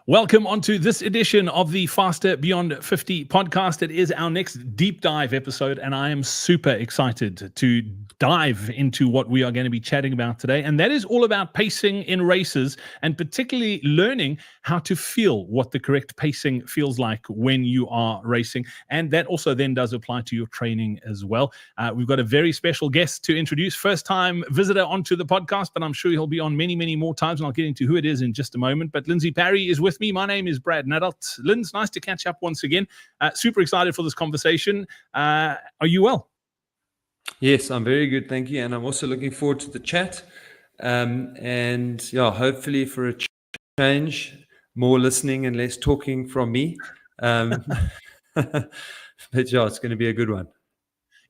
Welcome onto this edition of the Faster Beyond 50 podcast. It is our next deep dive episode, and I am super excited to dive into what we are going to be chatting about today. And that is all about pacing in races, and particularly learning how to feel what the correct pacing feels like when you are racing. And that also then does apply to your training as well. We've got a very special guest to introduce, first time visitor onto the podcast, but I'm sure he'll be on many, many more times, and I'll get into who it is in just a moment. But Lindsey Parry is with me. My name is Brad Nadauld. Linz, nice to catch up once again. Super excited for this conversation. Are you well? Yes, I'm very good, thank you. And I'm also looking forward to the chat. Hopefully for a change, more listening and less talking from me. But yeah, it's going to be a good one.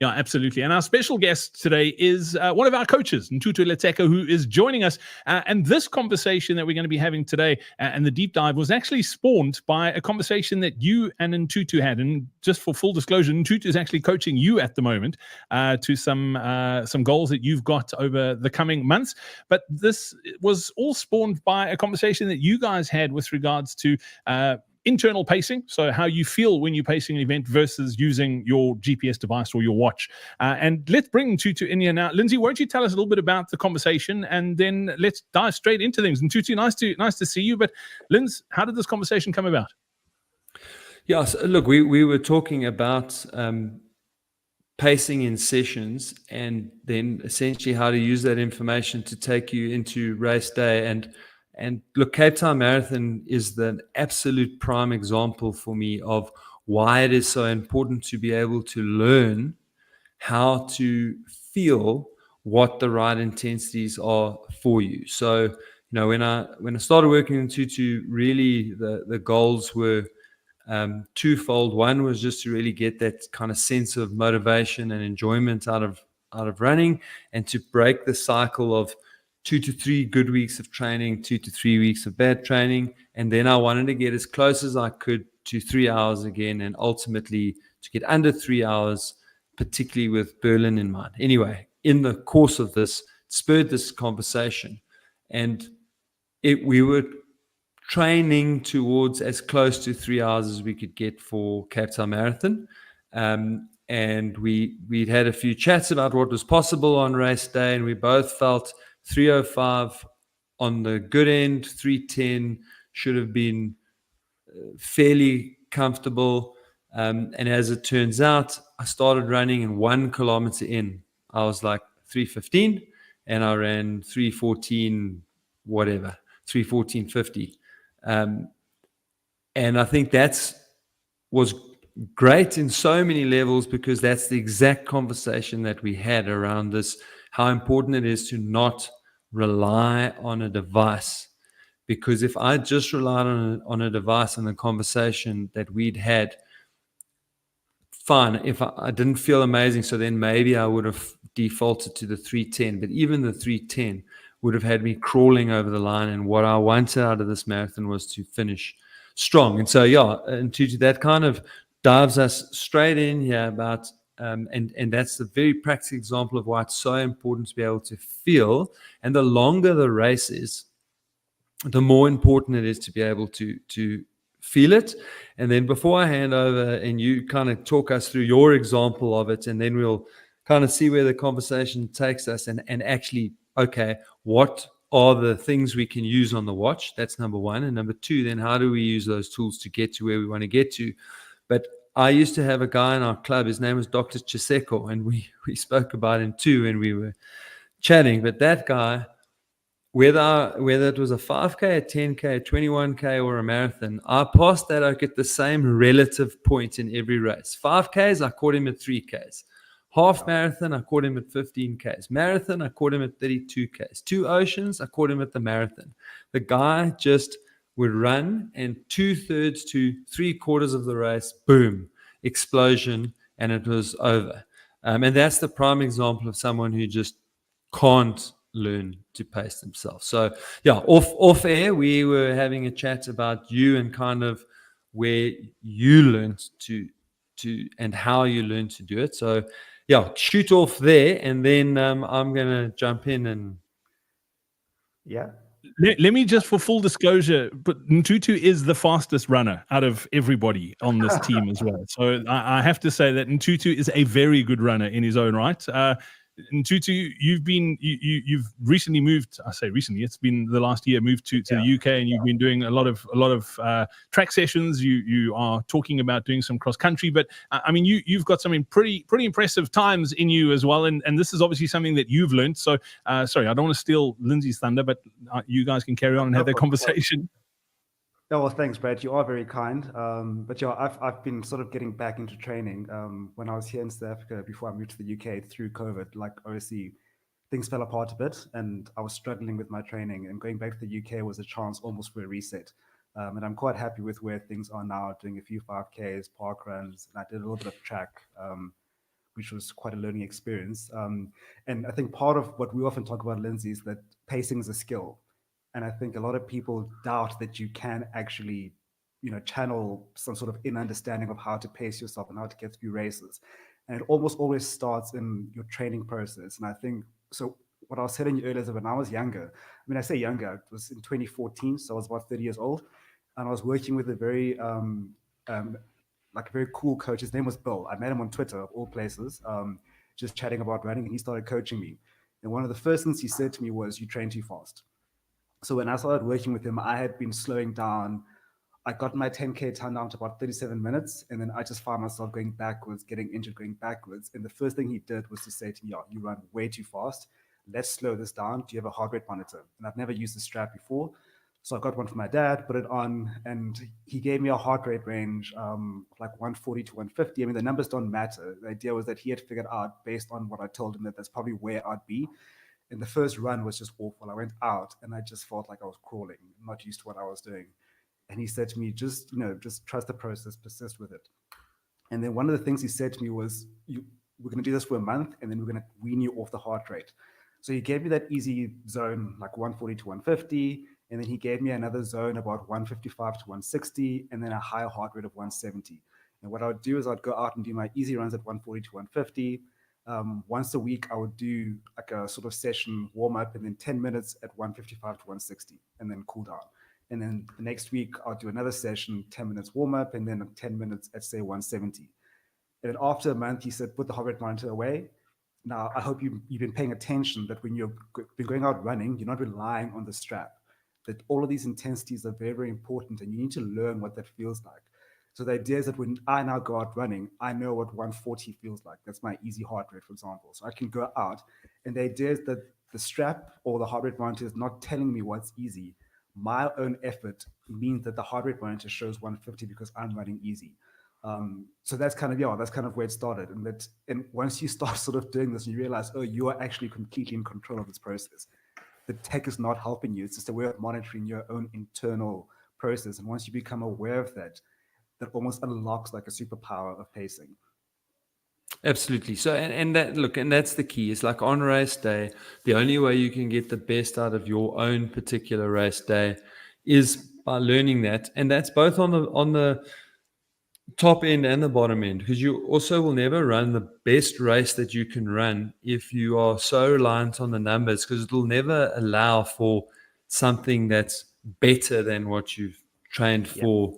Yeah, absolutely. And our special guest today is one of our coaches, Ntutu Letseka, who is joining us. And this conversation that we're going to be having today and the deep dive was actually spawned by a conversation that you and Ntutu had. And just for full disclosure, Ntutu is actually coaching you at the moment to some goals that you've got over the coming months. But this was all spawned by a conversation that you guys had with regards to internal pacing, so how you feel when you're pacing an event versus using your GPS device or your watch. And let's bring Ntutu in here now. Lindsey, why don't you tell us a little bit about the conversation, and then let's dive straight into things. And Ntutu, nice to see you. But Linz, how did this conversation come about? Yeah, so look, we were talking about pacing in sessions, and then essentially how to use that information to take you into race day. And look, Cape Town Marathon is the absolute prime example for me of why it is so important to be able to learn how to feel what the right intensities are for you. So, when I started working in Ntutu, really the goals were twofold. One was just to really get that kind of sense of motivation and enjoyment out of running, and to break the cycle of 2 to 3 good weeks of training, 2 to 3 weeks of bad training. And then I wanted to get as close as I could to 3 hours again, and ultimately to get under 3 hours, particularly with Berlin in mind. Anyway, in the course of this, spurred this conversation, and we were training towards as close to 3 hours as we could get for Cape Town Marathon. And we'd had a few chats about what was possible on race day, and we both felt 3:05 on the good end, 3:10 should have been fairly comfortable. And as it turns out, I started running, and 1 kilometer in, I was like 3:15, and I ran 3:14, whatever, 3:14.50. And I think was great in so many levels, because that's the exact conversation that we had around this, how important it is to not rely on a device. Because if I just relied on a device and the conversation that we'd had, fine, if I didn't feel amazing, so then maybe I would have defaulted to the 3:10. But even the 3:10 would have had me crawling over the line, and what I wanted out of this marathon was to finish strong. And so, yeah, and that kind of dives us straight in here about and that's a very practical example of why it's so important to be able to feel. And the longer the race is, the more important it is to be able to feel it. And then before I hand over and you kind of talk us through your example of it, and then we'll kind of see where the conversation takes us, and actually, okay, what are the things we can use on the watch? That's number one. And number two, then how do we use those tools to get to where we want to get to? But I used to have a guy in our club, his name was Dr. Chiseko, and we spoke about him too when we were chatting. But that guy, whether it was a 5K, a 10K, a 21K, or a marathon, I passed that oak at the same relative point in every race. 5Ks, I caught him at 3Ks. Half marathon, I caught him at 15Ks. Marathon, I caught him at 32Ks. 2 oceans, I caught him at the marathon. The guy just would run, and 2/3 to 3/4 of the race, boom, explosion, and it was over. And that's the prime example of someone who just can't learn to pace themselves. So, yeah, off air, we were having a chat about you and kind of where you learned to and how you learned to do it. So, yeah, shoot off there, and then I'm going to jump in and. Yeah. Let me just, for full disclosure, but Ntutu is the fastest runner out of everybody on this team as well. So I have to say that Ntutu is a very good runner in his own right. Ntutu, you've recently moved. I say recently; it's been the last year. Moved to the UK, and you've been doing a lot of track sessions. You are talking about doing some cross country, but I mean, you've got some pretty impressive times in you as well. And this is obviously something that you've learned. So sorry, I don't want to steal Lindsey's thunder, but you guys can carry on and have that conversation. Oh, well, thanks, Brad. You are very kind. But I've been sort of getting back into training. When I was here in South Africa before I moved to the UK through COVID, like obviously things fell apart a bit and I was struggling with my training, and going back to the UK was a chance almost for a reset. And I'm quite happy with where things are now, doing a few 5Ks, park runs, and I did a little bit of track, which was quite a learning experience. And I think part of what we often talk about, Lindsey, is that pacing is a skill. And I think a lot of people doubt that you can actually, channel some sort of inner understanding of how to pace yourself and how to get through races. And it almost always starts in your training process. And I think, so what I was telling you earlier is that when I was younger, I mean, I say younger, it was in 2014, so I was about 30 years old. And I was working with a very, like a very cool coach. His name was Bill. I met him on Twitter, of all places, just chatting about running, and he started coaching me. And one of the first things he said to me was, "You train too fast." So when I started working with him, I had been slowing down. I got my 10K time down to about 37 minutes. And then I just found myself going backwards, getting injured, going backwards. And the first thing he did was to say to me, "You run way too fast. Let's slow this down. Do you have a heart rate monitor?" And I've never used the strap before. So I got one for my dad, put it on, and he gave me a heart rate range, like 140 to 150. I mean, the numbers don't matter. The idea was that he had figured out, based on what I told him, that that's probably where I'd be. And the first run was just awful. I went out and I just felt like I was crawling, not used to what I was doing. And he said to me, just trust the process, persist with it. And then one of the things he said to me was, we're going to do this for a month, and then we're going to wean you off the heart rate. So he gave me that easy zone, like 140 to 150. And then he gave me another zone about 155 to 160, and then a higher heart rate of 170. And what I would do is I'd go out and do my easy runs at 140 to 150. Once a week, I would do like a sort of session warm up, and then 10 minutes at 155 to 160, and then cool down. And then the next week, I'll do another session, 10 minutes warm up, and then 10 minutes at, say, 170. And then after a month, he said, put the heart rate monitor away. Now, I hope you've been paying attention that when you've been going out running, you're not relying on the strap, that all of these intensities are very, very important, and you need to learn what that feels like. So the idea is that when I now go out running, I know what 140 feels like. That's my easy heart rate, for example. So I can go out, and the idea is that the strap or the heart rate monitor is not telling me what's easy. My own effort means that the heart rate monitor shows 150 because I'm running easy. So that's kind of where it started. And once you start sort of doing this, you realize, you are actually completely in control of this process. The tech is not helping you. It's just a way of monitoring your own internal process. And once you become aware of that, that almost unlocks like a superpower of pacing. Absolutely. So, and that's the key. It's like on race day, the only way you can get the best out of your own particular race day is by learning that. And that's both on the top end and the bottom end, because you also will never run the best race that you can run if you are so reliant on the numbers, because it will never allow for something that's better than what you've trained for.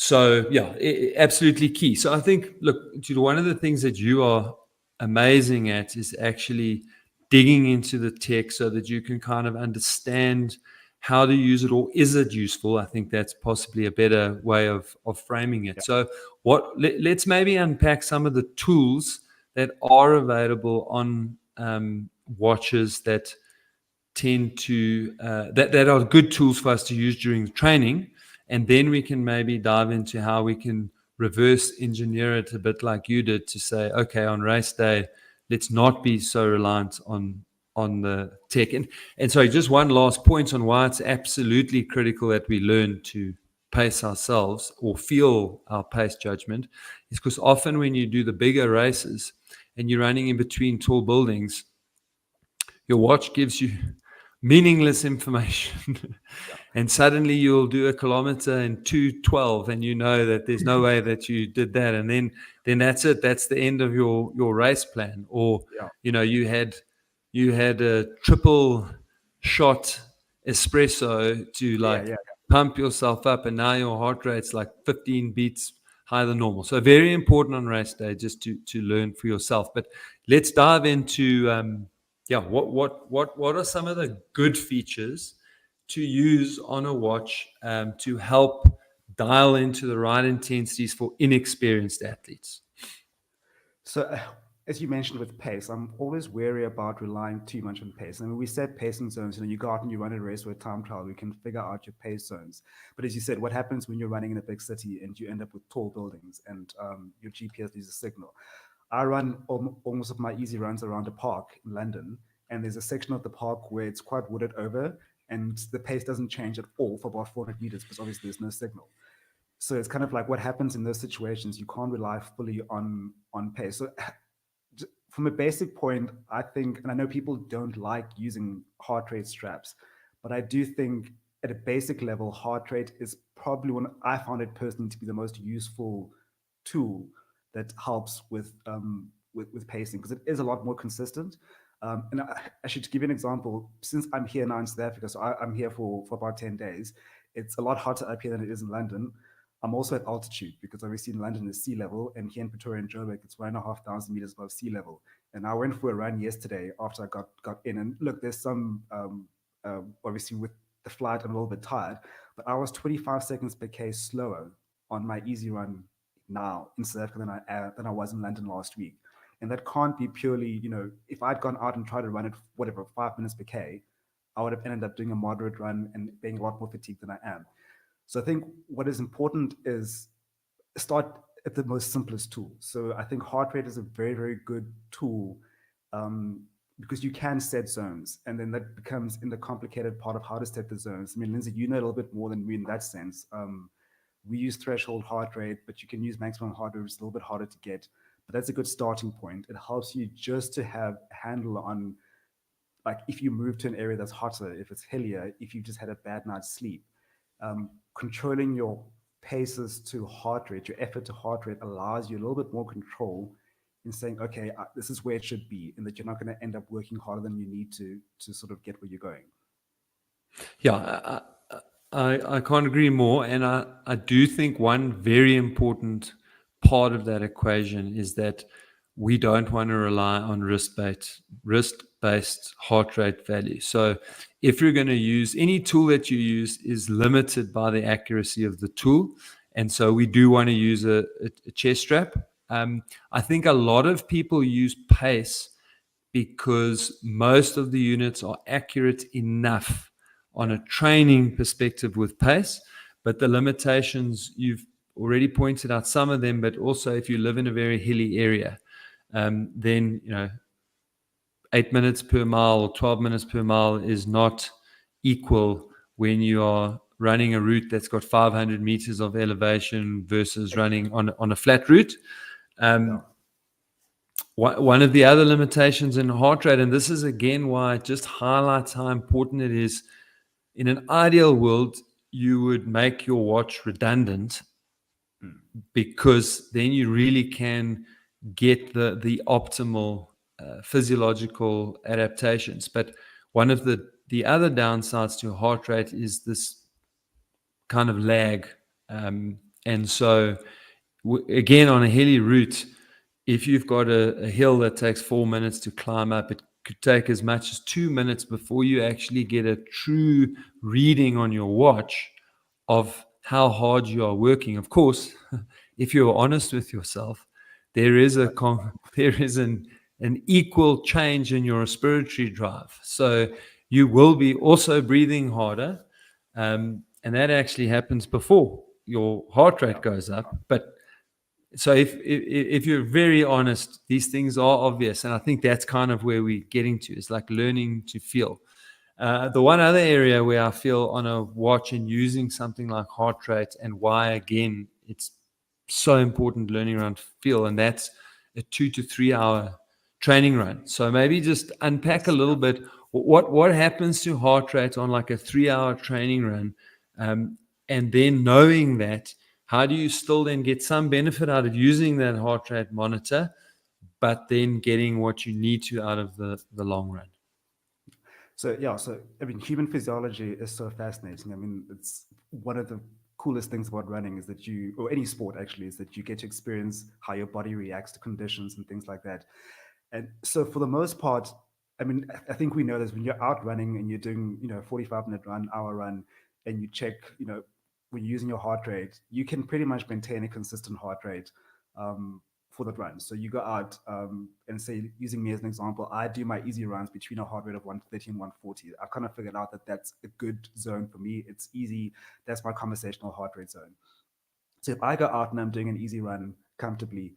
So yeah, absolutely key. So I think, look, one of the things that you are amazing at is actually digging into the tech so that you can kind of understand how to use it, or is it useful? I think that's possibly a better way of framing it. So let's maybe unpack some of the tools that are available on watches that tend to that are good tools for us to use during the training. And then we can maybe dive into how we can reverse engineer it a bit like you did, to say, okay, on race day, let's not be so reliant on the tech. And so just one last point on why it's absolutely critical that we learn to pace ourselves or feel our pace judgment is because often when you do the bigger races and you're running in between tall buildings, your watch gives you meaningless information. And suddenly you'll do a kilometer in 2:12, and you know that there's no way that you did that. And then that's it. That's the end of your race plan. Or, you had a triple shot espresso to like pump yourself up, and now your heart rate's like 15 beats higher than normal. So very important on race day just to learn for yourself. But let's dive into what are some of the good features to use on a watch to help dial into the right intensities for inexperienced athletes? So, as you mentioned with pace, I'm always wary about relying too much on pace. I mean, we set pacing zones. You go out and you run a race or a time trial, we can figure out your pace zones. But as you said, what happens when you're running in a big city and you end up with tall buildings and your GPS loses signal? I run almost of my easy runs around a park in London, and there's a section of the park where it's quite wooded over, and the pace doesn't change at all for about 400 meters because obviously there's no signal. So it's kind of like what happens in those situations. You can't rely fully on pace. So from a basic point, I think, and I know people don't like using heart rate straps, but I do think at a basic level, heart rate is probably one I found it personally to be the most useful tool that helps with pacing, because it is a lot more consistent. And I should give you an example. Since I'm here now in South Africa, so I'm here for about 10 days, it's a lot hotter up here than it is in London. I'm also at altitude because obviously in London is sea level, and here in Pretoria and Joburg, it's 1,500 meters above sea level. And I went for a run yesterday after I got in, and look, there's some obviously with the flight, I'm a little bit tired, but I was 25 seconds per K slower on my easy run now in South Africa than I was in London last week. And that can't be purely, if I'd gone out and tried to run it, 5 minutes per K, I would have ended up doing a moderate run and being a lot more fatigued than I am. So I think what is important is start at the most simplest tool. So I think heart rate is a very, very good tool because you can set zones, and then that becomes in the complicated part of how to set the zones. I mean, Lindsey, you know a little bit more than me in that sense. We use threshold heart rate, but you can use maximum heart rate, which is a little bit harder to get. But that's a good starting point. It helps you just to have a handle on, like, if you move to an area that's hotter, if it's hillier, if you just had a bad night's sleep. Controlling your paces to heart rate, your effort to heart rate, allows you a little bit more control in saying, okay, this is where it should be, and that you're not going to end up working harder than you need to sort of get where you're going. Yeah, I can't agree more. And I do think one very important part of that equation is that we don't want to rely on wrist-based heart rate value. So if you're going to use any tool that you use is limited by the accuracy of the tool. And so we do want to use a chest strap. I think a lot of people use pace because most of the units are accurate enough on a training perspective with pace, but the limitations, you've already pointed out some of them, but also if you live in a very hilly area, then 8 minutes per mile or 12 minutes per mile is not equal when you are running a route that's got 500 meters of elevation versus running on a flat route. One of the other limitations in heart rate, and this is again why it just highlights how important it is, in an ideal world, you would make your watch redundant because then you really can get the optimal physiological adaptations. But one of the other downsides to heart rate is this kind of lag. And so again, on a hilly route, if you've got a hill that takes 4 minutes to climb up, it could take as much as 2 minutes before you actually get a true reading on your watch of how hard you are working. Of course, if you're honest with yourself, there is an equal change in your respiratory drive. So you will be also breathing harder, and that actually happens before your heart rate goes up. But so if you're very honest, these things are obvious, and I think that's kind of where we're getting to. It's like learning to feel. The one other area where I feel on a watch and using something like heart rate, and why again it's so important learning around feel, and that's a 2 to 3 hour training run. So maybe just unpack a little bit what happens to heart rate on like a 3 hour training run, and then knowing that, how do you still then get some benefit out of using that heart rate monitor, but then getting what you need to out of the long run? So yeah, so I mean, human physiology is so fascinating. I mean, it's one of the coolest things about running is that you, or any sport actually, is that you get to experience how your body reacts to conditions and things like that. And so for the most part, I mean, I think we know this when you're out running and you're doing, 45-minute run, hour run, and you check, when you're using your heart rate, you can pretty much maintain a consistent heart rate for the run. So you go out and say, using me as an example, I do my easy runs between a heart rate of 130 and 140. I kind of figured out that that's a good zone for me. It's easy. That's my conversational heart rate zone. So if I go out and I'm doing an easy run comfortably,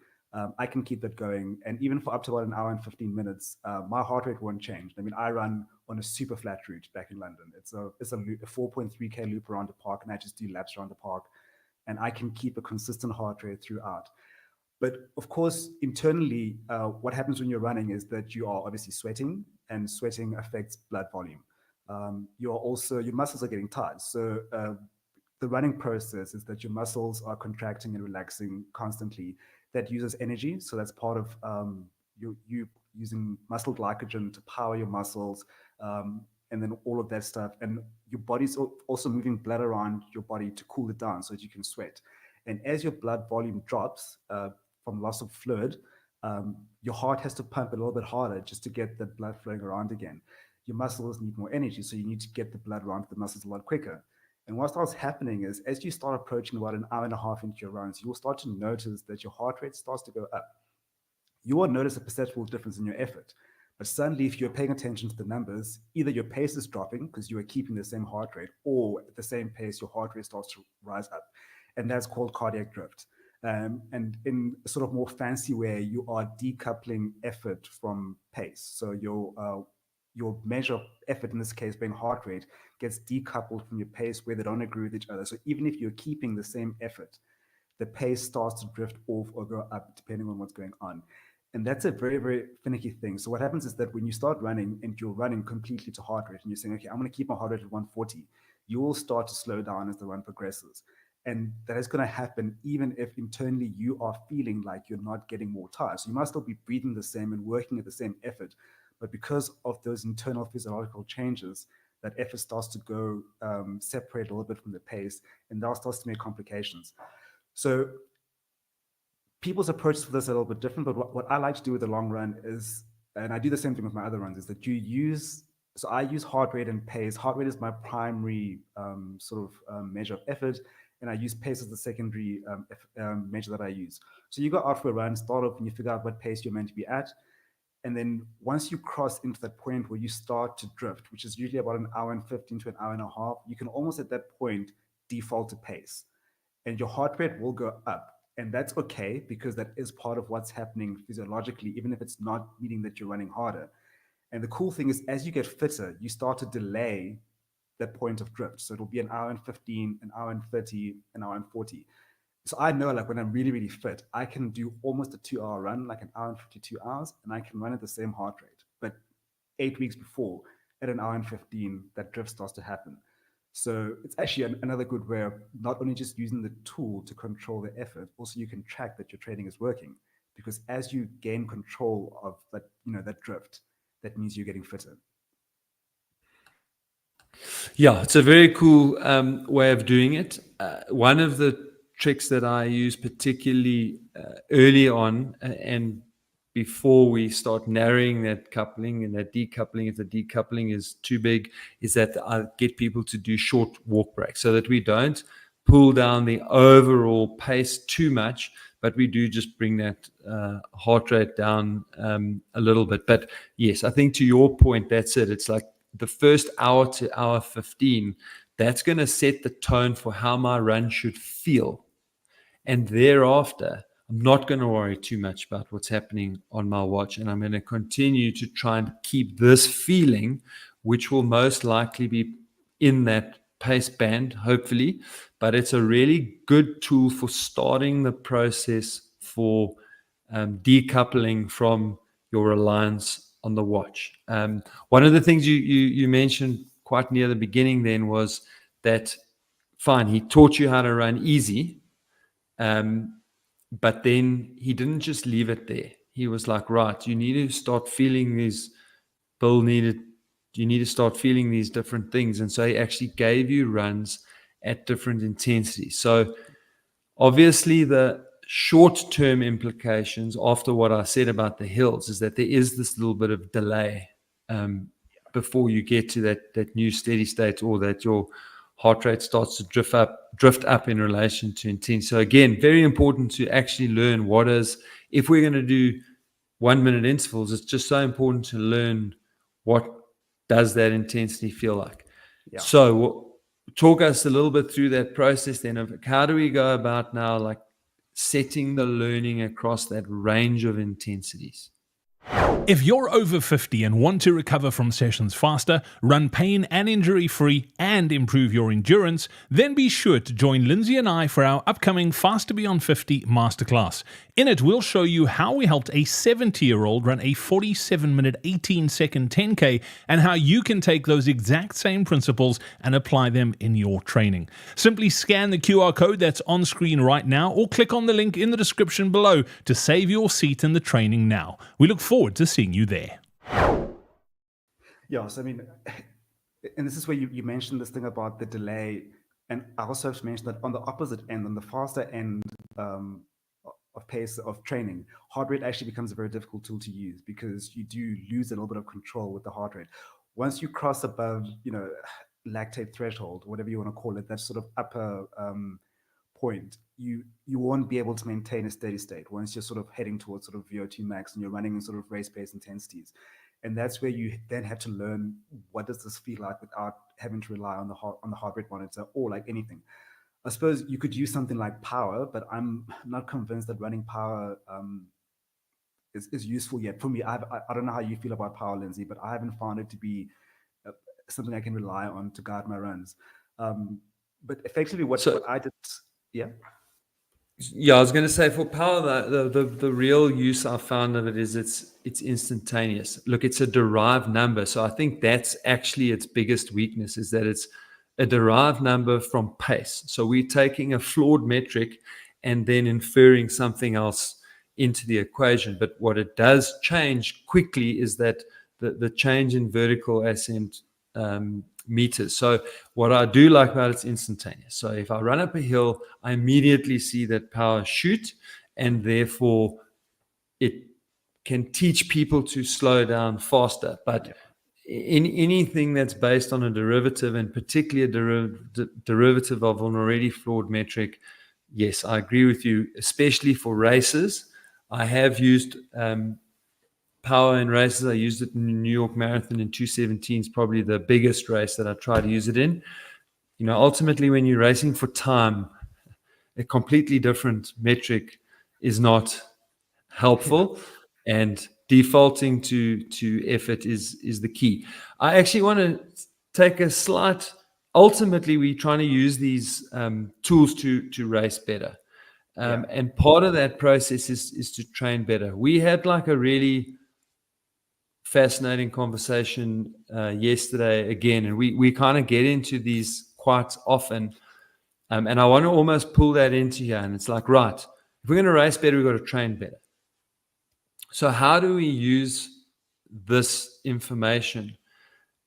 I can keep that going. And even for up to about an hour and 15 minutes, my heart rate won't change. I mean, I run on a super flat route back in London. It's a 4.3K loop around the park, and I just do laps around the park. And I can keep a consistent heart rate throughout. But of course, internally, what happens when you're running is that you are obviously sweating, and sweating affects blood volume. You're also, your muscles are getting tight. So the running process is that your muscles are contracting and relaxing constantly. That uses energy. So that's part of you using muscle glycogen to power your muscles, and then all of that stuff. And your body's also moving blood around your body to cool it down so that you can sweat. And as your blood volume drops from loss of fluid, your heart has to pump a little bit harder just to get the blood flowing around again. Your muscles need more energy, so you need to get the blood around the muscles a lot quicker. And what starts happening is, as you start approaching about an hour and a half into your runs, you'll start to notice that your heart rate starts to go up. You won't notice a perceptible difference in your effort. But suddenly, if you're paying attention to the numbers, either your pace is dropping because you are keeping the same heart rate, or at the same pace, your heart rate starts to rise up. And that's called cardiac drift. And in a sort of more fancy way, you are decoupling effort from pace. So your measure of effort, in this case being heart rate, gets decoupled from your pace where they don't agree with each other. So even if you're keeping the same effort, the pace starts to drift off or go up depending on what's going on. And that's a very, very finicky thing. So what happens is that when you start running and you're running completely to heart rate and you're saying, okay, I'm going to keep my heart rate at 140, you will start to slow down as the run progresses. And that is going to happen even if internally you are feeling like you're not getting more tired. So you must still be breathing the same and working at the same effort. But because of those internal physiological changes, that effort starts to go separate a little bit from the pace, and that starts to make complications. So people's approach to this are a little bit different, but what I like to do with the long run is, and I do the same thing with my other runs, is that so I use heart rate and pace. Heart rate is my primary measure of effort, and I use pace as the secondary measure that I use. So you go out for a run, start off, and you figure out what pace you're meant to be at. And then once you cross into that point where you start to drift, which is usually about an hour and 15 to an hour and a half, you can almost at that point default to pace. And your heart rate will go up. And that's okay, because that is part of what's happening physiologically, even if it's not meaning that you're running harder. And the cool thing is, as you get fitter, you start to delay that point of drift. So it'll be an hour and 15, an hour and 30, an hour and 40. So I know, like, when I'm really, really fit, I can do almost a 2-hour run, like an hour and 52 hours, and I can run at the same heart rate. But 8 weeks before, at an hour and 15, that drift starts to happen. So it's actually another good way of not only just using the tool to control the effort, also you can track that your training is working. Because as you gain control of that, that drift, that means you're getting fitter. Yeah, it's a very cool way of doing it. One of the tricks that I use particularly early on and before we start narrowing that coupling and that decoupling, if the decoupling is too big, is that I get people to do short walk breaks so that we don't pull down the overall pace too much, but we do just bring that heart rate down a little bit. But yes, I think to your point, that's it. It's like the first hour to hour 15, that's going to set the tone for how my run should feel. And thereafter, I'm not going to worry too much about what's happening on my watch. And I'm going to continue to try and keep this feeling, which will most likely be in that pace band, hopefully. But it's a really good tool for starting the process for decoupling from your reliance on the watch. One of the things you mentioned quite near the beginning then was that, fine, he taught you how to run easy. But then he didn't just leave it there. He was like, right, you need to start feeling these. Bill needed you need to start feeling these different things. And so he actually gave you runs at different intensities. So obviously the short-term implications after what I said about the hills is that there is this little bit of delay before you get to that new steady state, or that your heart rate starts to drift up in relation to intensity. So again, very important to actually learn if we're going to do 1 minute intervals, it's just so important to learn what does that intensity feel like. Yeah. So talk us a little bit through that process then of how do we go about now, like setting the learning across that range of intensities. If you're over 50 and want to recover from sessions faster, run pain and injury free, and improve your endurance, then be sure to join Lindsey and I for our upcoming Faster Beyond 50 Masterclass. In it, we'll show you how we helped a 70-year-old run a 47-minute, 18-second 10K, and how you can take those exact same principles and apply them in your training. Simply scan the QR code that's on screen right now, or click on the link in the description below to save your seat in the training now. We look forward to seeing you there. Yeah, so I mean, and this is where you mentioned this thing about the delay, and I also have to mention that on the opposite end, on the faster end of pace of training, heart rate actually becomes a very difficult tool to use, because you do lose a little bit of control with the heart rate. Once you cross above, lactate threshold, whatever you want to call it, that sort of upper point, you won't be able to maintain a steady state once you're sort of heading towards sort of VO2 max and you're running in sort of race pace intensities. And that's where you then have to learn, what does this feel like without having to rely on the heart rate monitor or like anything. I suppose you could use something like power, but I'm not convinced that running power is useful yet. For me, I don't know how you feel about power, Lindsey, but I haven't found it to be something I can rely on to guide my runs. But effectively what I did, yeah. Yeah, I was going to say for power, the real use I found of it is it's instantaneous. Look, it's a derived number. So I think that's actually its biggest weakness, is that it's a derived number from pace. So we're taking a flawed metric and then inferring something else into the equation. But what it does change quickly is that the change in vertical ascent meters. So what I do like about it's instantaneous. So if I run up a hill, I immediately see that power shoot, and therefore it can teach people to slow down faster. But in anything that's based on a derivative, and particularly a derivative of an already flawed metric, yes, I agree with you, especially for races. I have used power in races. I used it in the New York Marathon in 2017. Is probably the biggest race that I try to use it in. Ultimately, when you're racing for time, a completely different metric is not helpful, and defaulting to effort is the key. I actually want to take a slight. Ultimately, we're trying to use these tools to race better. And part of that process is to train better. We had like a really fascinating conversation yesterday again, and we kind of get into these quite often, and I want to almost pull that into here. And it's like, right, if we're going to race better, we've got to train better. So how do we use this information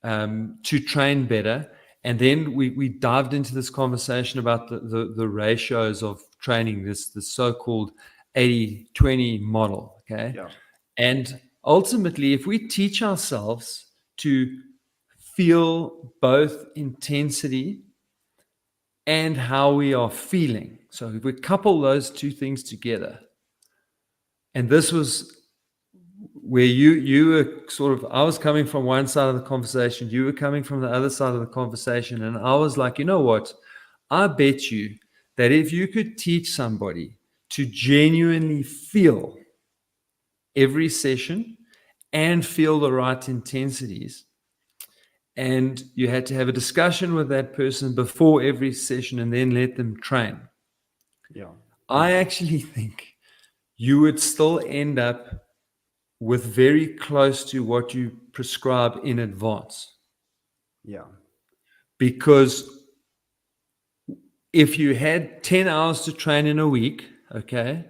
to train better? And then we dived into this conversation about the ratios of training, this so-called 80-20 model. Okay. Yeah. And ultimately, if we teach ourselves to feel both intensity and how we are feeling, so if we couple those two things together, and this was where you were sort of, I was coming from one side of the conversation, you were coming from the other side of the conversation, and I was like, you know what? I bet you that if you could teach somebody to genuinely feel every session and feel the right intensities, and you had to have a discussion with that person before every session and then let them train. Yeah. I actually think you would still end up with very close to what you prescribe in advance. Yeah. Because if you had 10 hours to train in a week, okay,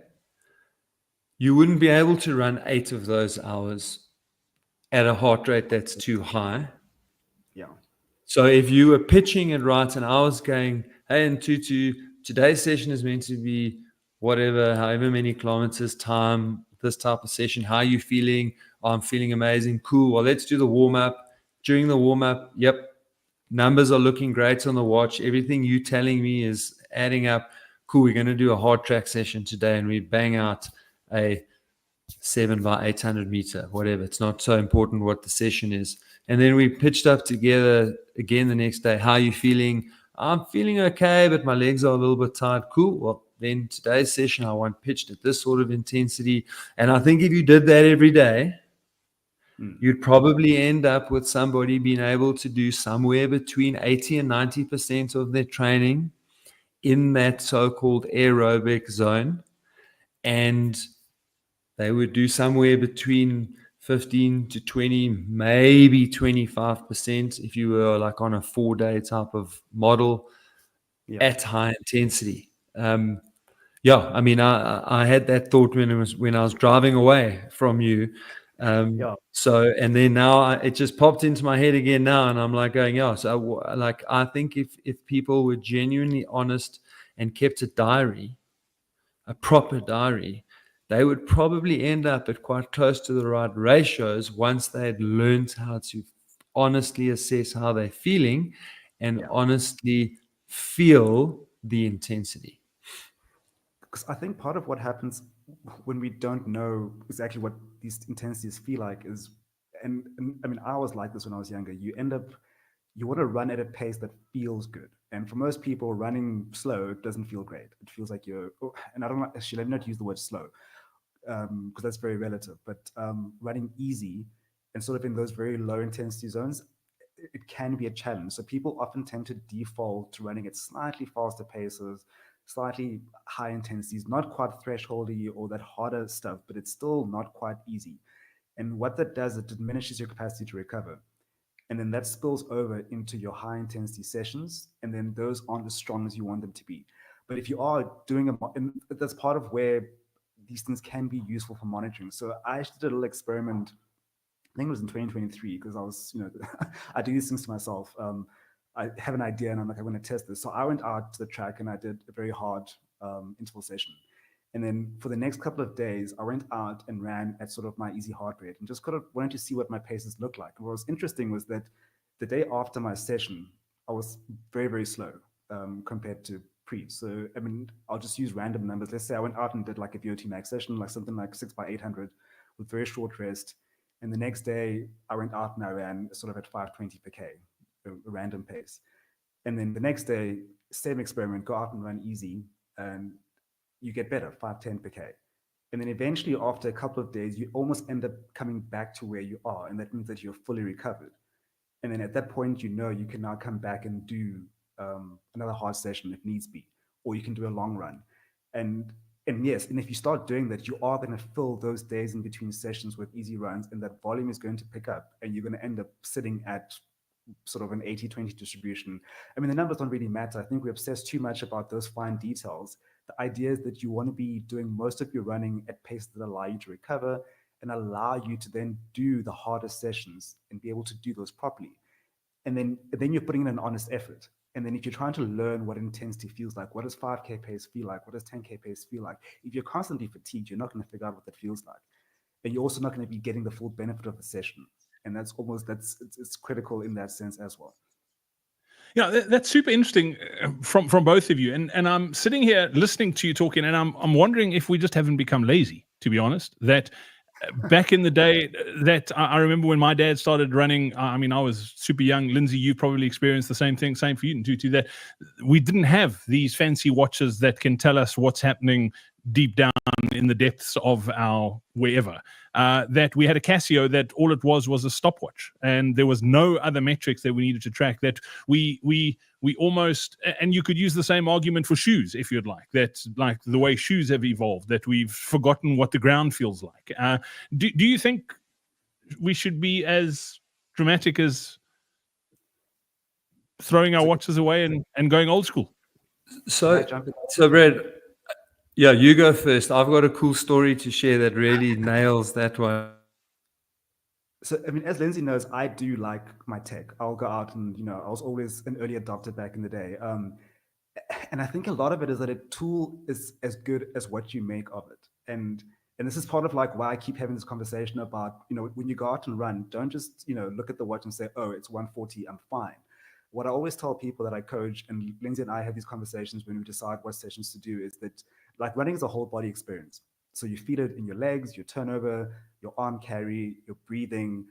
you wouldn't be able to run 8 of those hours at a heart rate that's too high. Yeah. So if you were pitching it right and I was going, hey, Ntutu, today's session is meant to be whatever, however many kilometers time, this type of session, how are you feeling? Oh, I'm feeling amazing. Cool. Well, let's do the warm-up. During the warm-up, yep, numbers are looking great on the watch. Everything you telling me is adding up. Cool, we're going to do a hard track session today and we bang out a 7 by 800 meter, whatever. It's not so important what the session is. And then we pitched up together again the next day. How are you feeling? I'm feeling okay, but my legs are a little bit tired. Cool. Well, then today's session, I want pitched at this sort of intensity. And I think if you did that every day, you'd probably end up with somebody being able to do somewhere between 80 and 90% of their training in that so-called aerobic zone. And they would do somewhere between 15 to 20, maybe 25% if you were like on a 4-day type of model at high intensity. I mean, I had that thought when I was driving away from you. So, and then now it just popped into my head again now, and I'm like going, so like, I think if people were genuinely honest and kept a diary, a proper diary, they would probably end up at quite close to the right ratios once they had learned how to honestly assess how they're feeling and honestly feel the intensity. Because I think part of what happens when we don't know exactly what these intensities feel like is, and I mean, I was like this when I was younger. You want to run at a pace that feels good. And for most people, running slow doesn't feel great. It feels like and I don't know, actually, let me not use the word slow, because that's very relative, but running easy and sort of in those very low intensity zones, it can be a challenge. So people often tend to default to running at slightly faster paces, slightly high intensities, not quite thresholdy or that harder stuff, but it's still not quite easy. And what that does, it diminishes your capacity to recover. And then that spills over into your high intensity sessions. And then those aren't as strong as you want them to be. But if you are doing and that's part of where these things can be useful for monitoring. So I actually did a little experiment, I think it was in 2023, because I was, I do these things to myself. I have an idea and I'm like, I want to test this. So I went out to the track and I did a very hard interval session. And then for the next couple of days, I went out and ran at sort of my easy heart rate and just kind of wanted to see what my paces looked like. And what was interesting was that the day after my session, I was very, very slow compared to pre. So, I mean, I'll just use random numbers. Let's say I went out and did like a VO2 max session, like something like 6 by 800 with very short rest. And the next day I went out and I ran sort of at 520 per K, a random pace. And then the next day, same experiment, go out and run easy and you get better, 510 per K. And then eventually after a couple of days, you almost end up coming back to where you are. And that means that you're fully recovered. And then at that point, you can now come back and do another hard session if needs be, or you can do a long run. And yes, and if you start doing that, you are going to fill those days in between sessions with easy runs, and that volume is going to pick up, and you're going to end up sitting at sort of an 80-20 distribution. I mean, the numbers don't really matter. I think we obsess too much about those fine details. The idea is that you want to be doing most of your running at paces that allow you to recover and allow you to then do the hardest sessions and be able to do those properly. And then you're putting in an honest effort. And then if you're trying to learn what intensity feels like, what does 5K pace feel like? What does 10K pace feel like? If you're constantly fatigued, you're not going to figure out what that feels like. And you're also not going to be getting the full benefit of the session. And it's critical in that sense as well. Yeah, that's super interesting from both of you. And I'm sitting here listening to you talking, and I'm wondering if we just haven't become lazy, to be honest. That back in the day, that I remember when my dad started running, I mean, I was super young. Lindsey, you probably experienced the same thing, same for you, Ntutu, that we didn't have these fancy watches that can tell us what's happening deep down in the depths of our wherever. That we had a Casio that all it was a stopwatch, and there was no other metrics that we needed to track. That we almost, and you could use the same argument for shoes if you'd like. That's like the way shoes have evolved, that we've forgotten what the ground feels like. Do you think we should be as dramatic as throwing our watches away and going old school? So Brad, yeah, you go first. I've got a cool story to share that really nails that one. So, I mean, as Lindsey knows, I do like my tech. I'll go out and, I was always an early adopter back in the day. And I think a lot of it is that a tool is as good as what you make of it. And this is part of like why I keep having this conversation about, when you go out and run, don't just, look at the watch and say, oh, it's 140, I'm fine. What I always tell people that I coach, and Lindsey and I have these conversations when we decide what sessions to do, is that like running is a whole body experience. So you feel it in your legs, your turnover, your arm carry, your breathing.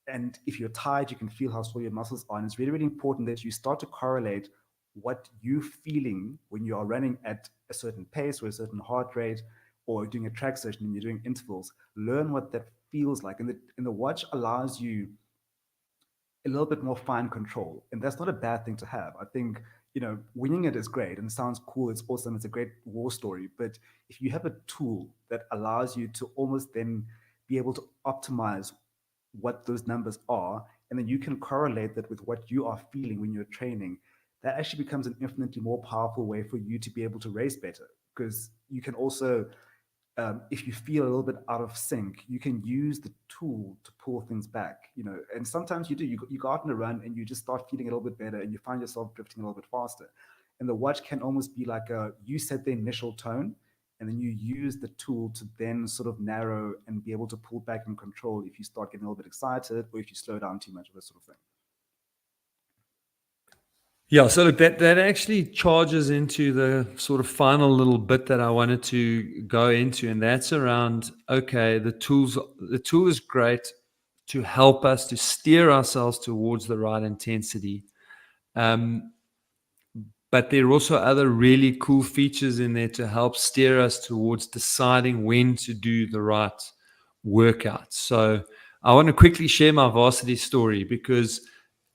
And if you're tired, you can feel how sore your muscles are. And it's really, really important that you start to correlate what you're feeling when you are running at a certain pace or a certain heart rate, or doing a track session and you're doing intervals. Learn what that feels like. And the watch allows you a little bit more fine control. And that's not a bad thing to have. I think, winning it is great and it sounds cool. It's awesome. It's a great war story. But if you have a tool that allows you to almost then be able to optimize what those numbers are, and then you can correlate that with what you are feeling when you're training, that actually becomes an infinitely more powerful way for you to be able to race better. Because you can also, if you feel a little bit out of sync, you can use the tool to pull things back, and sometimes you go out on a run and you just start feeling a little bit better and you find yourself drifting a little bit faster. And the watch can almost be like you set the initial tone and then you use the tool to then sort of narrow and be able to pull back and control if you start getting a little bit excited or if you slow down too much of this sort of thing. Yeah, so look, that actually charges into the sort of final little bit that I wanted to go into, and that's around, okay, the tool is great to help us to steer ourselves towards the right intensity. But there are also other really cool features in there to help steer us towards deciding when to do the right workout. So I want to quickly share my varsity story, because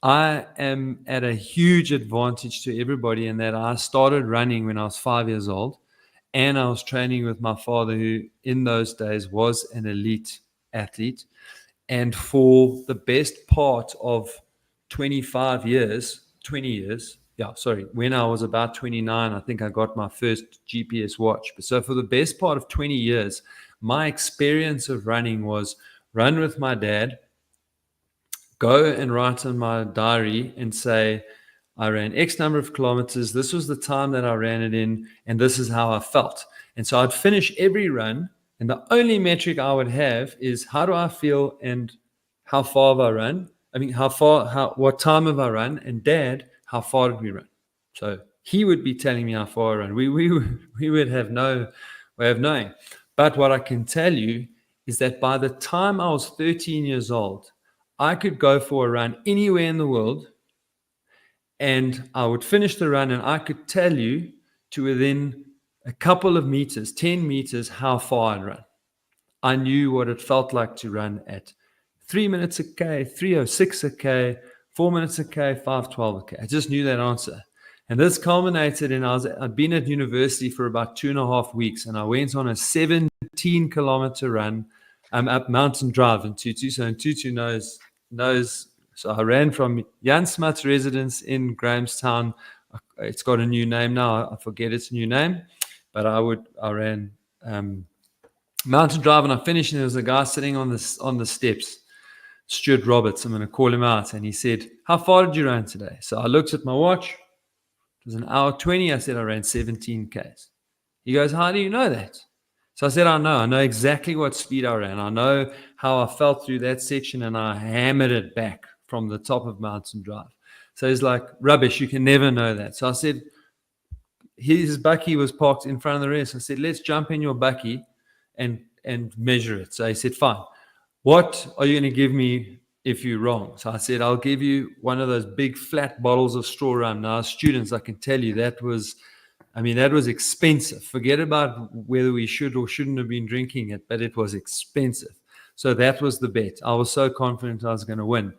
I am at a huge advantage to everybody in that I started running when I was 5 years old, and I was training with my father, who in those days was an elite athlete. And for the best part of 20 years, when I was about 29, I think I got my first GPS watch. So for the best part of 20 years, my experience of running was run with my dad, go and write in my diary and say, I ran X number of kilometers. This was the time that I ran it in, and this is how I felt. And so I'd finish every run, and the only metric I would have is how do I feel and how far have I run? I mean, what time have I run? And Dad, how far did we run? So he would be telling me how far I ran. We would have no way of knowing. But what I can tell you is that by the time I was 13 years old, I could go for a run anywhere in the world, and I would finish the run and I could tell you to within a couple of meters, 10 meters, how far I'd run. I knew what it felt like to run at 3 minutes a K, 3:06 a K, 4 minutes a K, 5:12 a K. I just knew that answer. And this culminated in, I'd been at university for about 2.5 weeks, and I went on a 17-kilometer run up Mountain Drive in Ntutu. So Ntutu knows. So I ran from Jan Smuts' residence in Grahamstown. It's got a new name now. I forget its new name. But I ran Mountain Drive, and I finished, and there was a guy sitting on the steps, Stuart Roberts. I'm going to call him out. And he said, how far did you run today? So I looked at my watch. It was 1:20. I said, I ran 17 Ks. He goes, how do you know that? So I said, I know exactly what speed I ran. I know how I felt through that section, and I hammered it back from the top of Mountain Drive. So he's like, rubbish, you can never know that. So I said, his bucky was parked in front of the rest. I said, let's jump in your bucky and measure it. So he said, fine. What are you going to give me if you're wrong? So I said, I'll give you one of those big flat bottles of straw rum. Now, as students, I can tell you that was expensive. Forget about whether we should or shouldn't have been drinking it, but it was expensive. So that was the bet. I was so confident I was going to win.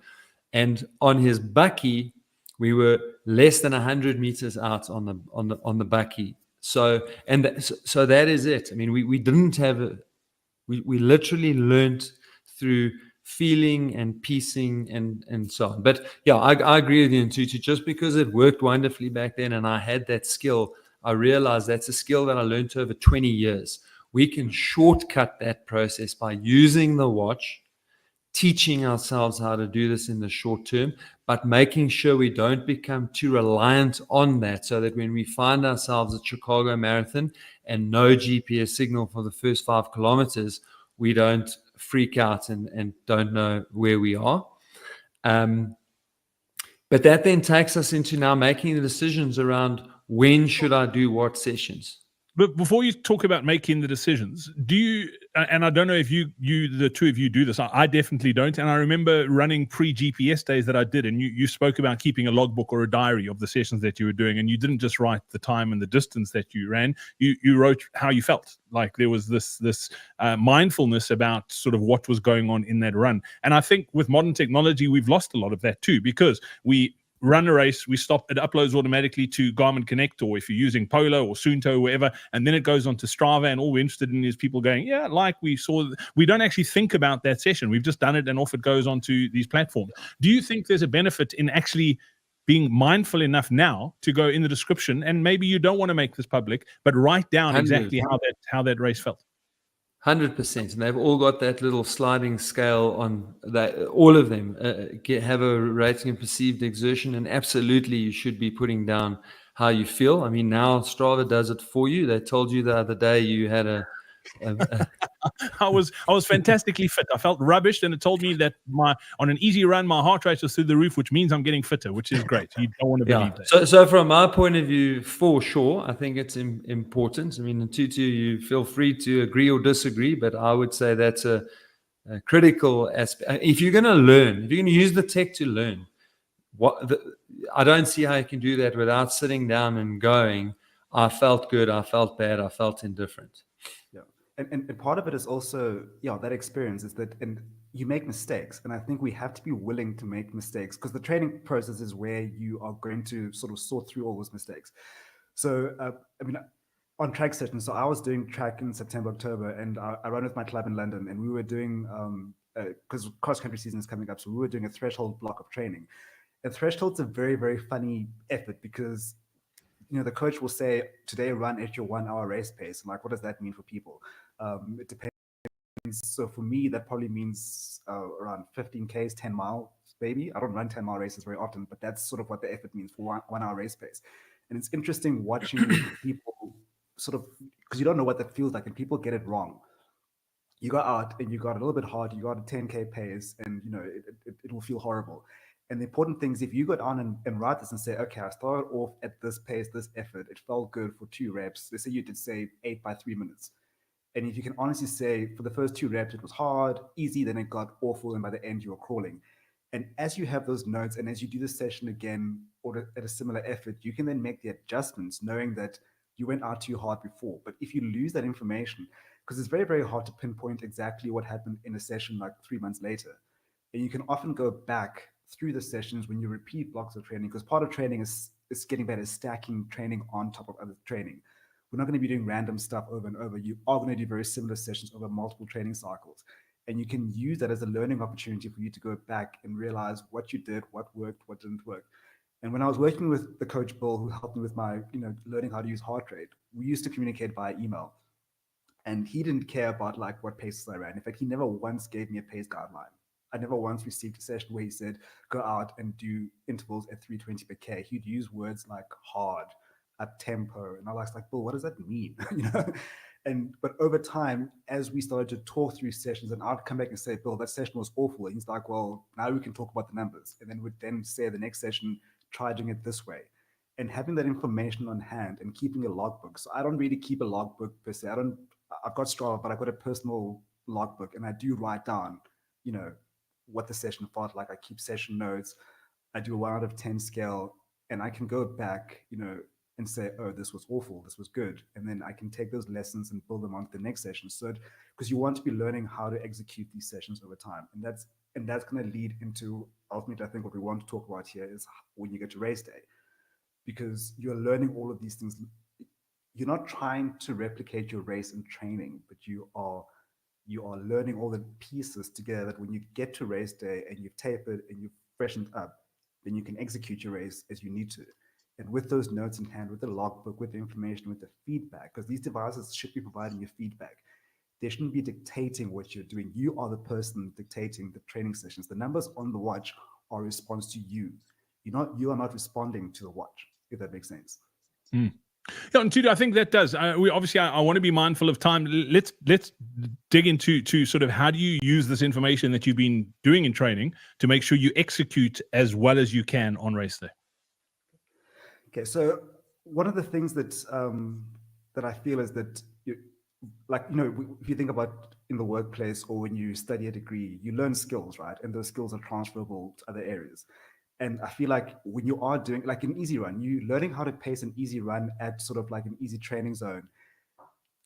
And on his bucky, we were less than 100 meters out on the bucky. So that is it. I mean, we didn't have we literally learned through feeling and piecing and so on. But yeah, I agree with you, Ntutu. Just because it worked wonderfully back then and I had that skill, I realized that's a skill that I learned over 20 years. We can shortcut that process by using the watch teaching ourselves how to do this in the short term, but making sure we don't become too reliant on that, so that when we find ourselves at Chicago Marathon and no GPS signal for the first 5 kilometers, we don't freak out and don't know where we are. But that then takes us into now making the decisions around when should I do what sessions. But before you talk about making the decisions, do you, and I don't know if you the two of you do this, I definitely don't. And I remember running pre-GPS days that I did, and you spoke about keeping a logbook or a diary of the sessions that you were doing, and you didn't just write the time and the distance that you ran, you wrote how you felt. Like there was this mindfulness about sort of what was going on in that run. And I think with modern technology, we've lost a lot of that too, because we run a race, we stop, it uploads automatically to Garmin Connect, or if you're using Polo or Sunto or whatever, and then it goes on to Strava, and all we're interested in is people going, yeah, like we saw. We don't actually think about that session. We've just done it, and off it goes onto these platforms. Do you think there's a benefit in actually being mindful enough now to go in the description, and maybe you don't want to make this public, but write down exactly how that race felt? 100%, and they've all got that little sliding scale on that. All of them have a rating of perceived exertion, and absolutely you should be putting down how you feel. I mean, now Strava does it for you. They told you the other day you had a I was fantastically fit. I felt rubbish, and it told me that on an easy run, my heart rate was through the roof, which means I'm getting fitter, which is great. You don't want to believe that. So from my point of view, for sure, I think it's important. I mean, in Ntutu, you feel free to agree or disagree, but I would say that's a critical aspect. If you're going to learn, if you're going to use the tech to learn, I don't see how you can do that without sitting down and going, I felt good, I felt bad, I felt indifferent. Yeah. And part of it is also, that experience is that, and you make mistakes. And I think we have to be willing to make mistakes, because the training process is where you are going to sort of sort through all those mistakes. So, I mean, on track sessions, so I was doing track in September, October, and I ran with my club in London, and we were doing, because cross-country season is coming up, so we were doing a threshold block of training. And threshold's a very, very funny effort, because the coach will say, today run at your 1 hour race pace. I'm like, what does that mean for people? It depends. So for me, that probably means around 15 Ks, 10 miles, maybe. I don't run 10-mile races very often, but that's sort of what the effort means for 1 hour race pace. And it's interesting watching people sort of, because you don't know what that feels like, and people get it wrong. You got out and you got a little bit hard, you got a 10K pace, and it will feel horrible. And the important thing is, if you go down and write this and say, okay, I started off at this pace, this effort, it felt good for 2 reps. Let's say you did, say, 8 by 3 minutes. And if you can honestly say, for the first 2 reps, it was hard, easy, then it got awful, and by the end, you were crawling. And as you have those notes, and as you do the session again, or at a similar effort, you can then make the adjustments, knowing that you went out too hard before. But if you lose that information, because it's very, very hard to pinpoint exactly what happened in a session like 3 months later. And you can often go back through the sessions when you repeat blocks of training, because part of training is getting better, stacking training on top of other training. We're not going to be doing random stuff over and over. You are going to do very similar sessions over multiple training cycles. And you can use that as a learning opportunity for you to go back and realize what you did, what worked, what didn't work. And when I was working with the coach Bill, who helped me with my, learning how to use heart rate, we used to communicate via email. And he didn't care about like what paces I ran. In fact, he never once gave me a pace guideline. I never once received a session where he said, go out and do intervals at 320 per K. He'd use words like hard, up tempo. And I was like, Bill, what does that mean? But over time, as we started to talk through sessions, and I'd come back and say, Bill, that session was awful. And he's like, well, now we can talk about the numbers. And then we'd then say the next session, try doing it this way. And having that information on hand and keeping a logbook. So I don't really keep a logbook per se. I've got Strava, but I've got a personal logbook, and I do write down, what the session felt like. I keep session notes. I do a 1 out of 10 scale, and I can go back, and say, oh, this was awful, this was good. And then I can take those lessons and build them onto the next session. So, because you want to be learning how to execute these sessions over time. And that's going to lead into, ultimately, I think what we want to talk about here is when you get to race day, because you're learning all of these things. You're not trying to replicate your race in training, but you are learning all the pieces together, that when you get to race day and you've tapered and you've freshened up, then you can execute your race as you need to. And with those notes in hand, with the logbook, with the information, with the feedback, because these devices should be providing you feedback, They shouldn't be dictating what you're doing. You are the person dictating the training sessions. The numbers on the watch are a response to you. You are not responding to the watch, if that makes sense. Yeah, and Ntutu, I think that does. We obviously, I want to be mindful of time. Let's dig into sort of how do you use this information that you've been doing in training to make sure you execute as well as you can on race day. Okay, so one of the things that that I feel is that if you think about in the workplace or when you study a degree, you learn skills, right? And those skills are transferable to other areas. And I feel like when you are doing like an easy run, you learning how to pace an easy run at sort of like an easy training zone,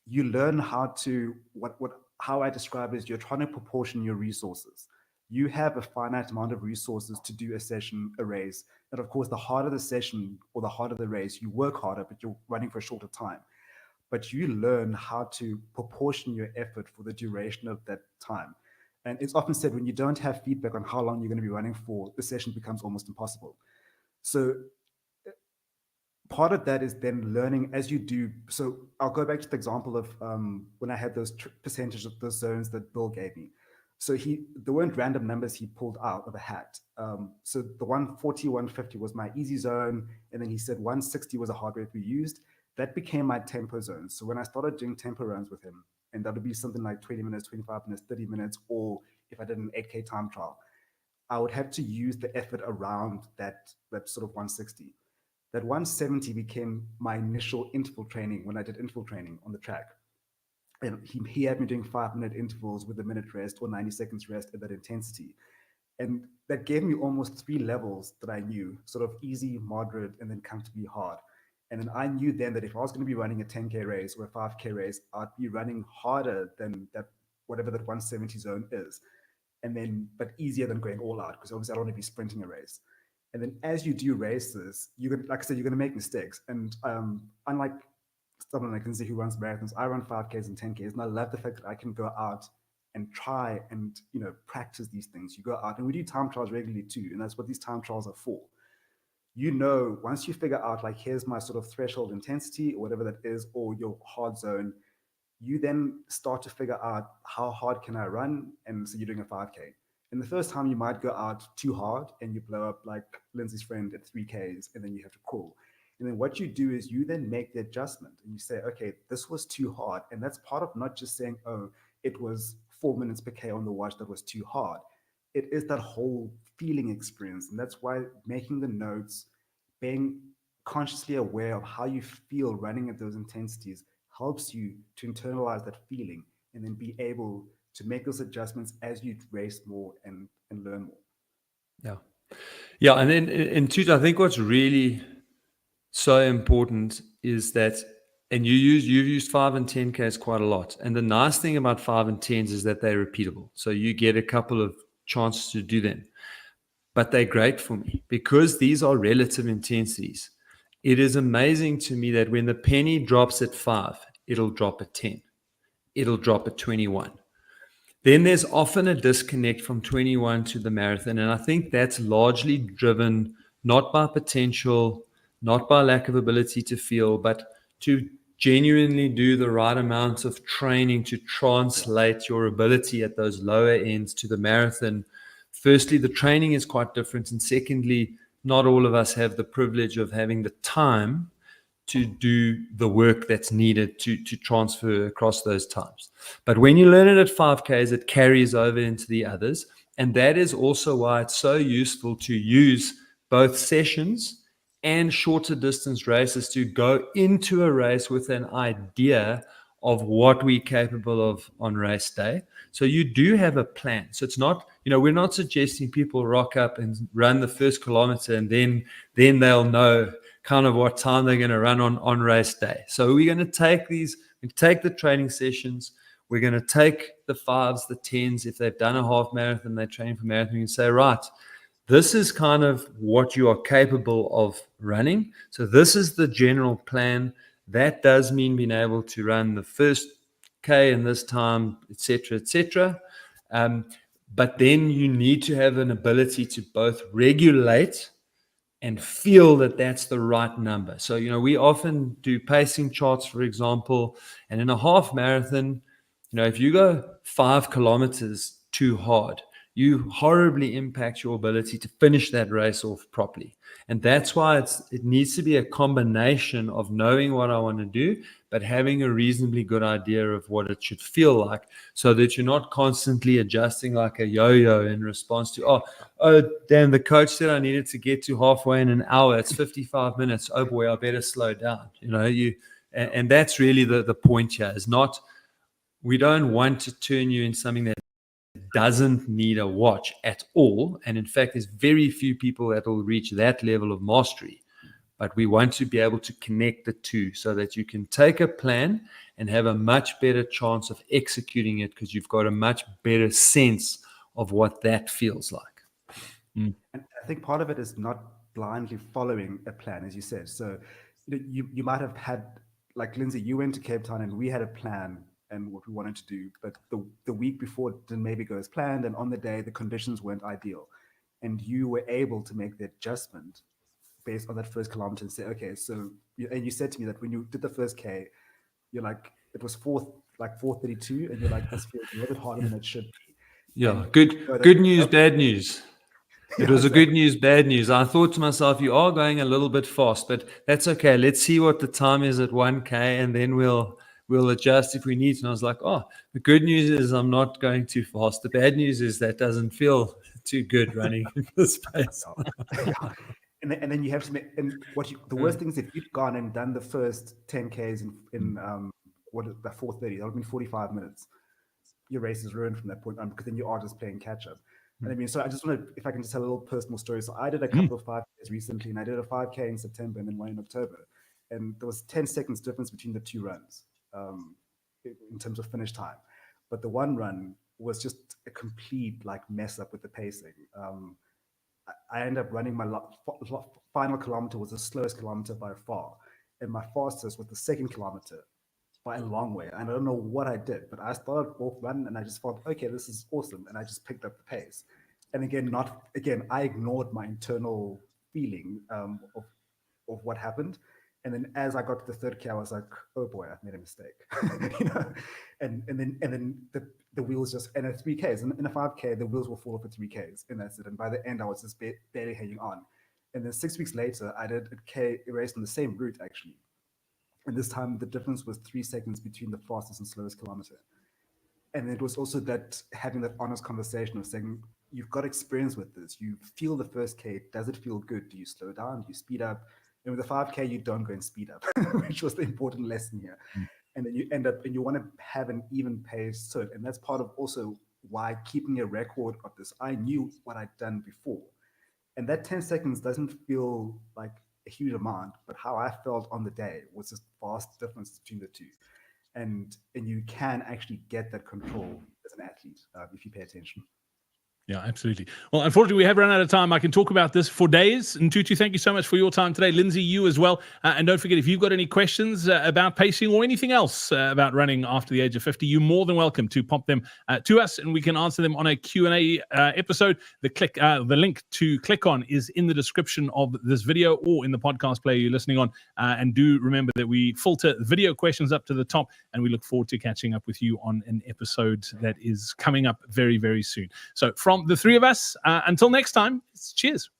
you learn how to how I describe it is you're trying to proportion your resources. You have a finite amount of resources to do a session, a race. And of course, the harder the session or the harder the race, you work harder, but you're running for a shorter time. But you learn how to proportion your effort for the duration of that time. And it's often said when you don't have feedback on how long you're going to be running for, the session becomes almost impossible. So part of that is then learning as you do. So I'll go back to the example of when I had those percentages of those zones that Bill gave me. So there weren't random numbers he pulled out of a hat. So the 140, 150 was my easy zone. And then he said 160 was a hard rate we used. That became my tempo zone. So when I started doing tempo runs with him, and that would be something like 20 minutes, 25 minutes, 30 minutes, or if I did an 8K time trial, I would have to use the effort around that sort of 160. That 170 became my initial interval training when I did interval training on the track. And he had me doing 5-minute intervals with a minute rest or 90 seconds rest at that intensity. And that gave me almost 3 levels that I knew, sort of easy, moderate, and then comfortably hard. And then I knew then that if I was going to be running a 10K race or a 5K race, I'd be running harder than that, whatever that 170 zone is. And then, but easier than going all out, because obviously I don't want to be sprinting a race. And then as you do races, like I said, you're going to make mistakes. And unlike someone like Lindsey who runs marathons, I run 5Ks and 10Ks. And I love the fact that I can go out and try and, practice these things. You go out and we do time trials regularly too. And that's what these time trials are for. Once you figure out like, here's my sort of threshold intensity or whatever that is, or your hard zone, you then start to figure out how hard can I run? And so you're doing a 5K. And the first time you might go out too hard and you blow up like Lindsey's friend at 3Ks and then you have to crawl. And then what you do is you then make the adjustment and you say, okay, this was too hard. And that's part of not just saying, oh, it was 4 minutes per K on the watch that was too hard. It is that whole feeling experience. And that's why making the notes, being consciously aware of how you feel running at those intensities helps you to internalize that feeling and then be able to make those adjustments as you race more and learn more. Yeah. And then in Ntutu, I think what's really so important is that, and you've used 5 and 10Ks quite a lot. And the nice thing about 5 and 10s is that they're repeatable. So you get a couple of chances to do them. But they're great for me because these are relative intensities. It is amazing to me that when the penny drops at 5, it'll drop at 10. It'll drop at 21. Then there's often a disconnect from 21 to the marathon. And I think that's largely driven not by potential, not by lack of ability to feel, but to genuinely do the right amount of training to translate your ability at those lower ends to the marathon. Firstly, the training is quite different. And secondly, not all of us have the privilege of having the time to do the work that's needed to transfer across those times. But when you learn it at 5Ks, it carries over into the others. And that is also why it's so useful to use both sessions and shorter distance races to go into a race with an idea of what we're capable of on race day. So you do have a plan. So it's not, we're not suggesting people rock up and run the first kilometer and then they'll know kind of what time they're going to run on race day. So we're going to take the training sessions. We're going to take the 5s, the 10s. If they've done a half marathon, they train for marathon, and say, right, this is kind of what you are capable of running. So this is the general plan. That does mean being able to run the first K in this time, etc., etc. But then you need to have an ability to both regulate and feel that that's the right number. So, we often do pacing charts, for example, and in a half marathon, If you go 5 kilometers too hard, you horribly impact your ability to finish that race off properly. And that's why it needs to be a combination of knowing what I want to do, but having a reasonably good idea of what it should feel like, so that you're not constantly adjusting like a yo-yo in response to, oh, damn, the coach said I needed to get to halfway in an hour. It's 55 minutes. Oh boy, I better slow down. And that's really the point here, is not, we don't want to turn you in something that doesn't need a watch at all. And in fact, there's very few people that will reach that level of mastery. But we want to be able to connect the two so that you can take a plan and have a much better chance of executing it, because you've got a much better sense of what that feels like. And I think part of it is not blindly following a plan, as you said. So you might have had, like Lindsey, you went to Cape Town and we had a plan and what we wanted to do, but the week before it didn't maybe go as planned, and on the day the conditions weren't ideal, and you were able to make the adjustment based on that first kilometer and say, okay, so, and you said to me that when you did the first K, you're like, it was 4:32, and you're like, this feels a little bit harder than it should be. Yeah, good news, bad news. It was a good news, bad news. I thought to myself, you are going a little bit fast, but that's okay. Let's see what the time is at 1K, and then we'll adjust if we need to. And I was like, the good news is I'm not going too fast. The bad news is that doesn't feel too good running in this pace. And then you have to make, and the worst thing is if you'd gone and done the first 10Ks in what is that, 4:30, that would have been 45 minutes. Your race is ruined from that point on, because then you are just playing catch up. And I mean, so I just want to, if I can just tell a little personal story. So I did a couple of 5Ks recently, and I did a 5K in September and then one in October. And there was 10 seconds difference between the two runs in terms of finish time. But the one run was just a complete mess up with the pacing. I ended up running my final kilometer was the slowest kilometer by far, and my fastest was the second kilometer by a long way. And I don't know what I did, but I started off running and I just thought, okay, this is awesome, and I just picked up the pace. And again, I ignored my internal feeling of what happened. And then as I got to the third K, I was like, oh boy, I've made a mistake. And then the wheels just, and at 3Ks, in a 5K, the wheels will fall off at 3Ks, and that's it. And by the end, I was just barely hanging on. And then 6 weeks later, I did a race on the same route, actually. And this time, the difference was 3 seconds between the fastest and slowest kilometer. And it was also that having that honest conversation of saying, you've got experience with this. You feel the first K. Does it feel good? Do you slow down? Do you speed up? And with the 5K, you don't go and speed up, which was the important lesson here. And then you end up, and you want to have an even pace to it. And that's part of also why keeping a record of this. I knew what I'd done before. And that 10 seconds doesn't feel like a huge amount, but how I felt on the day was this vast difference between the two. And you can actually get that control as an athlete if you pay attention. Yeah, absolutely. Well, unfortunately, we have run out of time. I can talk about this for days. And Ntutu, thank you so much for your time today. Lindsey, you as well. And don't forget, if you've got any questions about pacing or anything else about running after the age of 50, you're more than welcome to pop them to us, and we can answer them on a Q&A episode. The link to click on is in the description of this video or in the podcast player you're listening on. And do remember that we filter video questions up to the top, and we look forward to catching up with you on an episode that is coming up very, very soon. So from the three of us, until next time, cheers.